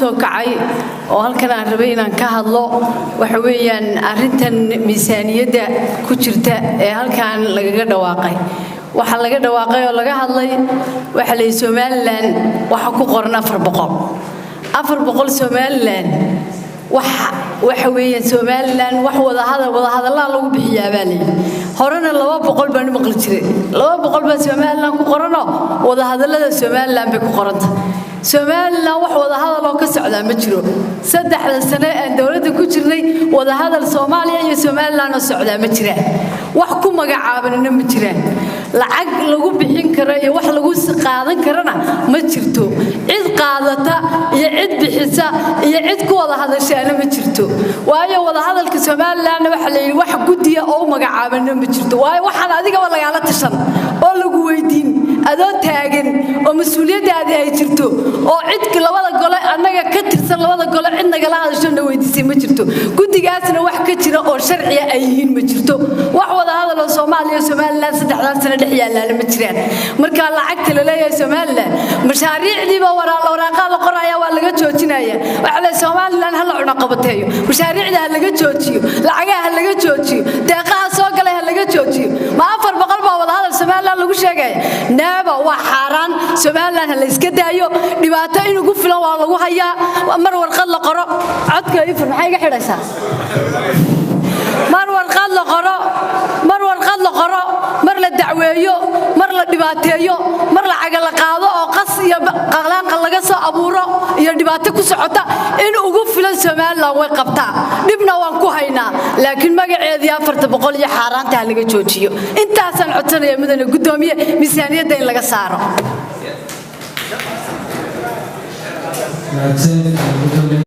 soo kacay oo halkan aan rabay inaan ka hadlo waxa weeyaan arrintan miisaaniyadda ku jirta ee halkan lagaga dhawaaqay waxa laga dhawaaqay oo laga hadlay waxa la Somaliland waxa ku qoran 400 Somaliland waxa weeyaan Somaliland wax wada hadalada lagu bixiyaa baalay horena 200 baan maqli jiray 200 baa Somaliland ku qorano wada hadalada Somaliland bay ku qoranta Somaliland wax wada hadal oo ka socda ma jiro 3 sano ee dawladda ku jirnay wada hadal Soomaaliya iyo Somaliland oo socda ma jiraan wax ku magacaabanina ma jiraan lacag lagu bixin karo iyo wax lagu qaadan karana ma jirto cid qaadata iyo cid bixisa iyo cid ku wada hadashaana ma jirto waayo wada hadalka Somaliland waxa la yiri wax gudiya oo magacaabana ma jirto waayo waxaan adiga laga tashan oo lagu weydiin adoo taagan oo mas'uuliyadaada ay jirto oo cid labada gole anaga ka tirsan labada gole cid naga la hadasho weydiisay ma jirto gudigaasna wax ka jira oo sharci ah ay yihiin ma jirto wax wada hadal oo Soomaaliya Somaliland 3 sano dhex yaalaan ma jiraan marka lacagta la leeyahay Somaliland mashaariicdiiba waraaqada la qoraya waa laga joojinaya waxa la Somaliland hal cuna qabateeyo mashaariicda laga joojiyo lacagaha laga joojiyo deeqaha soo galay laga joojiyo ma 400 baa wada hadal Somaliland lagu sheegay naaba waa xaraan Somaliland la iska daayo dhibaato inuu ku filan waa lagu hayaa mar warqad la qoro codka ifur maxay iga xidhaysaa mar warqad la qoro mar la dacweeyo mar la dhibaateeyo mar la caga la qaado oo qas iyo qaqlaan laga soo abuuro iyo dhibaato ku socota in ugu filan Somaliland way qabtaa dibna waan ku haynaa laakiin magaceedii 400 iyo xaaraanta laga joojiyo intaasan codsanaya midna gudoomiye miisaaniyadda in laga saaro